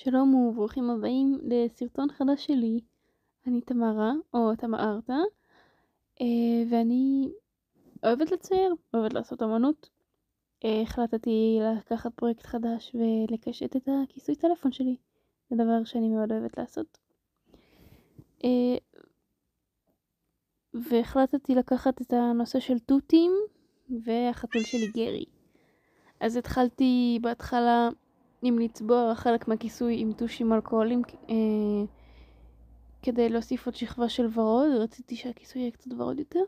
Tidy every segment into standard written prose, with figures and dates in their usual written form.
שלום וברוכים הבאים לסרטון חדש שלי. אני תמרה, או תמארתה, ואני אוהבת לצייר, אוהבת לעשות אמנות. החלטתי לקחת פרויקט חדש ולקשט את הכיסוי טלפון שלי. זה דבר שאני מאוד אוהבת לעשות. והחלטתי לקחת את הנושא של תותים והחתול שלי גרי. אז התחלתי בהתחלה עם לצבוע חלק מהכיסוי עם טושים אלכוהולים, כדי להוסיף עוד שכבה של ורוד. רציתי שהכיסוי יהיה קצת ורוד יותר.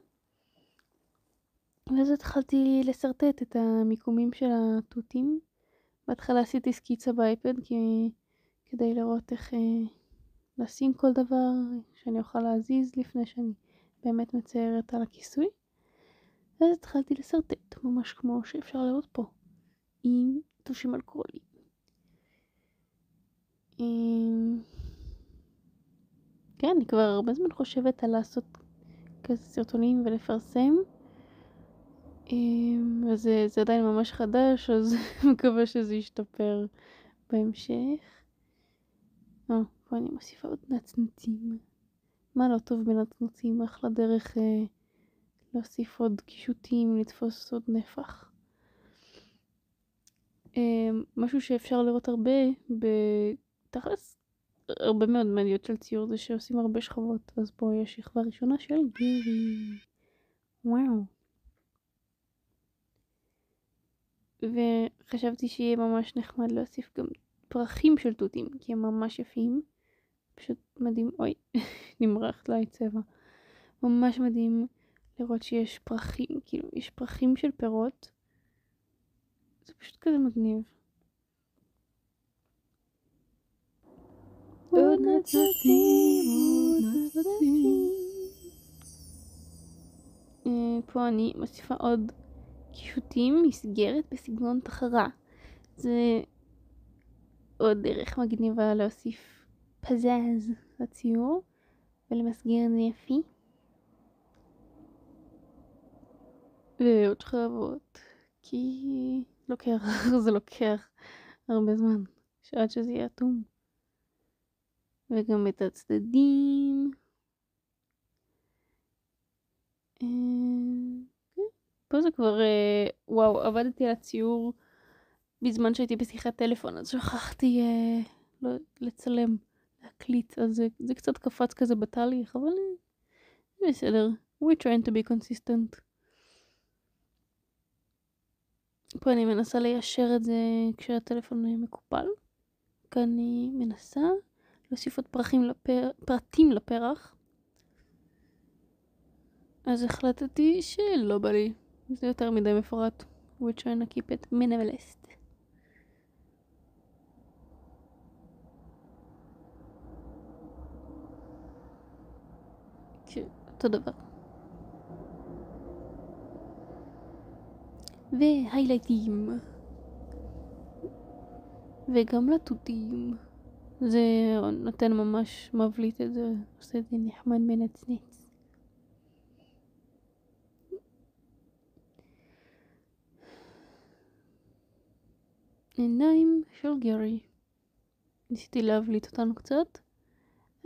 ואז התחלתי לסרטט את המיקומים של התותים. בהתחלה עשיתי סקיצה באייפד כדי לראות איך לשים כל דבר שאני אוכל להזיז לפני שאני באמת מציירת על הכיסוי. ואז התחלתי לסרטט ממש כמו שאפשר לראות פה, עם טושים אלכוהוליים. כן, אני כבר הרבה זמן חושבת על לעשות כזה סרטונים ולפרסם. וזה עדיין ממש חדש, אז מקווה שזה ישתפר בהמשך. פה אני מוסיפה עוד נצנצים. מה לא טוב בנצנצים? אחלה דרך להוסיף עוד קישוטים, לתפוס עוד נפח. משהו שאפשר לראות הרבה בתכלס הרבה מאוד מדיות של ציור זה שעושים הרבה שכבות. אז פה יש שכבה ראשונה של גרי. וואו. וחשבתי שיהיה ממש נחמד להוסיף גם פרחים של תותים, כי הם ממש יפים. פשוט מדהים. אוי, נמרחת לי צבע. ממש מדהים לראות שיש פרחים, כאילו יש פרחים של פירות. זה פשוט כזה מגניב. עוד נצנצים, עוד נצנצים. פה אני מוסיפה עוד קישוטים, מסגרת בסגנון תחרה. זה עוד דרך מגניבה להוסיף פזז לציור ולמסגר את זה יפי. ועוד שכבות, כי זה לוקח הרבה זמן שעד שזה יהיה אטום. וגם את הצדדים. פה זה כבר, וואו, עבדתי על הציור בזמן שהייתי בשיחת טלפון, אז שכחתי לצלם, להקליט, אז זה קצת קפץ כזה בתהליך, אבל בסדר. We trying to be consistent. פה אני מנסה ליישר את זה כשהטלפון מקופל. כאן אני מנסה להוסיף עוד פרטים לפרח. אז החלטתי שלא בא לי. זה יותר מדי מפורט. We're trying to keep it minimalist. אותו דבר. והיילייטים. וגם לתותים. זה נותן ממש מבליט את זה. עושה את זה נחמד מנצנץ. עיניים של גרי. ניסיתי להבליט אותנו קצת.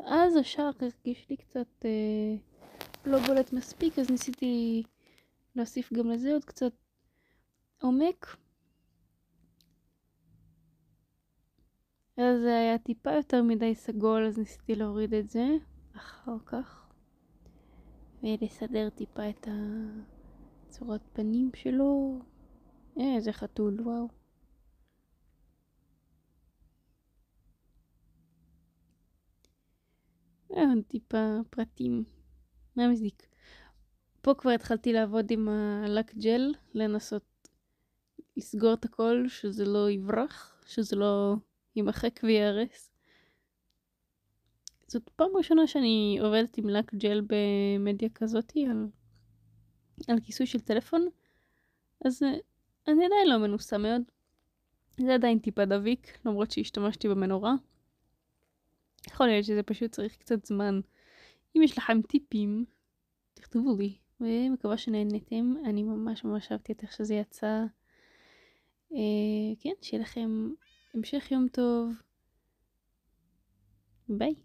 אז השער הרגיש לי קצת לא בולט מספיק, אז ניסיתי להוסיף גם לזה עוד קצת עומק. אז זה היה טיפה יותר מדי סגול, אז ניסיתי להוריד את זה אחר כך. ולסדר טיפה את הצורת פנים שלו. איזה חתול, וואו. עוד טיפה פרטים. מה מזיק? פה כבר התחלתי לעבוד עם הלק ג'ל, לנסות לסגור את הכל, שזה לא יברח, שזה לא יימחק ויהרס. זאת פעם ראשונה שאני עובדת עם לק ג'ל במדיה כזאתי על כיסוי של טלפון, אז אני עדיין לא מנוסה מאוד. זה עדיין טיפה דביק, למרות שהשתמשתי במנורה. יכול להיות שזה פשוט צריך קצת זמן. אם יש לכם טיפים, תכתבו לי, ומקווה שנהנתם. אני ממש אהבתי את איך שזה יצא. כן, שיהיה לכם המשך יום טוב. ביי.